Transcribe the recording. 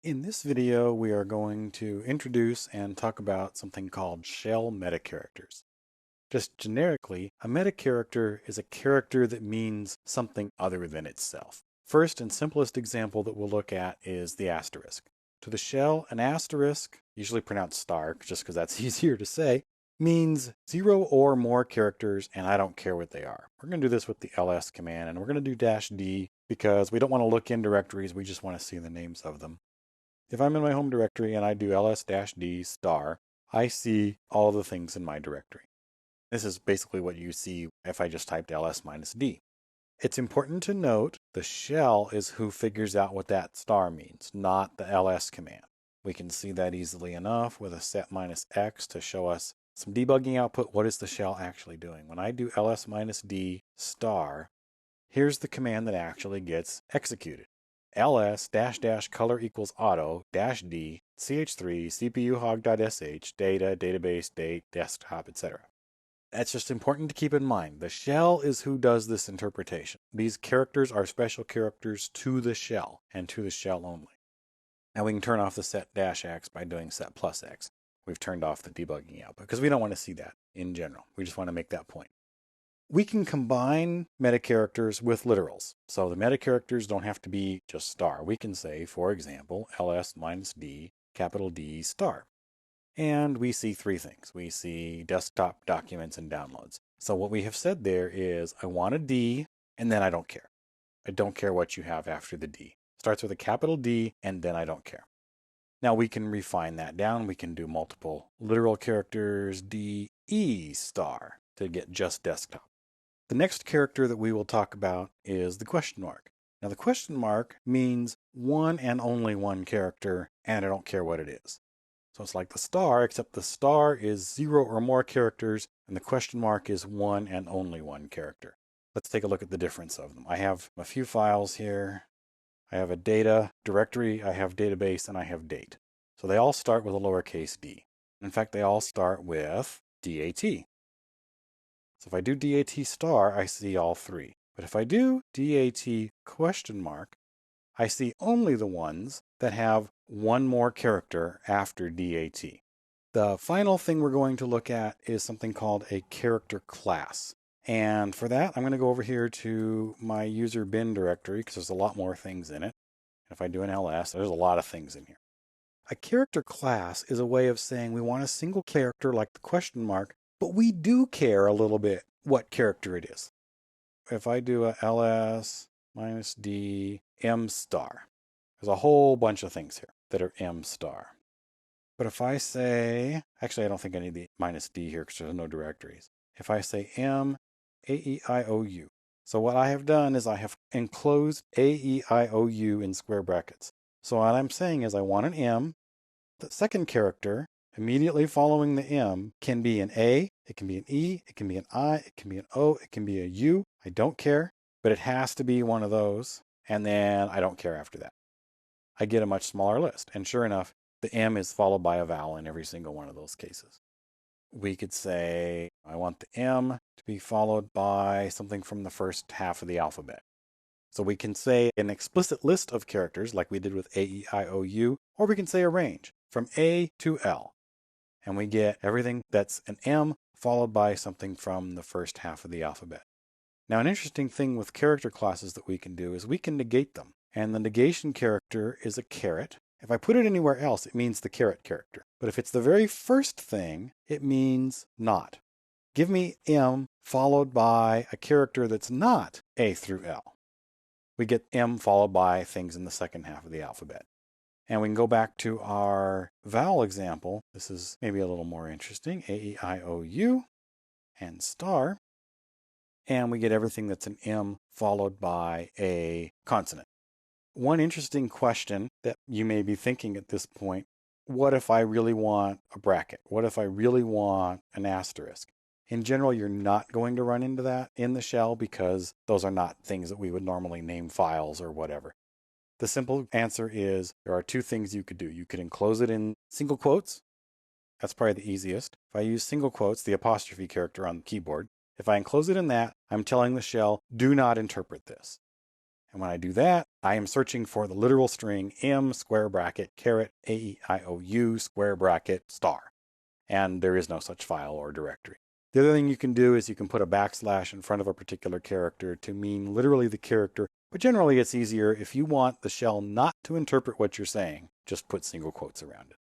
In this video, we are going to introduce and talk about something called shell metacharacters. Just generically, a metacharacter is a character that means something other than itself. First and simplest example that we'll look at is the asterisk. To the shell, an asterisk, usually pronounced star, just because that's easier to say, means zero or more characters, and I don't care what they are. We're going to do this with the ls command, and we're going to do -d because we don't want to look in directories, we just want to see the names of them. If I'm in my home directory and I do ls-d star, I see all of the things in my directory. This is basically what you see if I just typed ls-d. It's important to note the shell is who figures out what that star means, not the ls command. We can see that easily enough with a set -x to show us some debugging output. What is the shell actually doing? When I do ls-d star, here's the command that actually gets executed. ls --color equals auto -d ch3 cpu hog.sh data database date desktop etc. That's just important to keep in mind. The shell is who does this interpretation. These characters are special characters to the shell and to the shell only. Now we can turn off the set -x by doing set +x. We've turned off the debugging output because we don't want to see that in general. We just want to make that point. We can combine metacharacters with literals. So the metacharacters don't have to be just star. We can say, for example, ls-d, capital D star. And we see three things. We see desktop, documents, and downloads. So what we have said there is, I want a D, and then I don't care. I don't care what you have after the D. Starts with a capital D, and then I don't care. Now we can refine that down. We can do multiple literal characters, D, E star, to get just desktop. The next character that we will talk about is the question mark. Now the question mark means one and only one character, and I don't care what it is. So it's like the star, except the star is zero or more characters, and the question mark is one and only one character. Let's take a look at the difference of them. I have a few files here. I have a data directory, I have database, and I have date. So they all start with a lowercase d. In fact, they all start with DAT. So if I do DAT star, I see all three. But if I do DAT question mark, I see only the ones that have one more character after DAT. The final thing we're going to look at is something called a character class. And for that, I'm going to go over here to my user bin directory because there's a lot more things in it. And if I do an ls, there's a lot of things in here. A character class is a way of saying we want a single character like the question mark, but we do care a little bit what character it is. If I do a ls-d m star, there's a whole bunch of things here that are m star. But if I say, actually I don't think I need the -d here because there's no directories. If I say m a-e-i-o-u, so what I have done is I have enclosed a-e-i-o-u in square brackets. So what I'm saying is I want an m. The second character immediately following the M can be an A, it can be an E, it can be an I, it can be an O, it can be a U. I don't care, but it has to be one of those. And then I don't care after that. I get a much smaller list. And sure enough, the M is followed by a vowel in every single one of those cases. We could say, I want the M to be followed by something from the first half of the alphabet. So we can say an explicit list of characters like we did with A, E, I, O, U, or we can say a range from A to L. And we get everything that's an M followed by something from the first half of the alphabet. Now, an interesting thing with character classes that we can do is we can negate them. And the negation character is a caret. If I put it anywhere else, it means the caret character. But if it's the very first thing, it means not. Give me M followed by a character that's not A through L. We get M followed by things in the second half of the alphabet. And we can go back to our vowel example. This is maybe a little more interesting. A-E-I-O-U and star. And we get everything that's an M followed by a consonant. One interesting question that you may be thinking at this point, what if I really want a bracket? What if I really want an asterisk? In general, you're not going to run into that in the shell because those are not things that we would normally name files or whatever. The simple answer is there are two things you could do. You could enclose it in single quotes. That's probably the easiest. If I use single quotes, the apostrophe character on the keyboard, if I enclose it in that, I'm telling the shell, do not interpret this. And when I do that, I am searching for the literal string m square bracket caret AEIOU square bracket star. And there is no such file or directory. The other thing you can do is you can put a backslash in front of a particular character to mean literally the character, but generally it's easier if you want the shell not to interpret what you're saying, just put single quotes around it.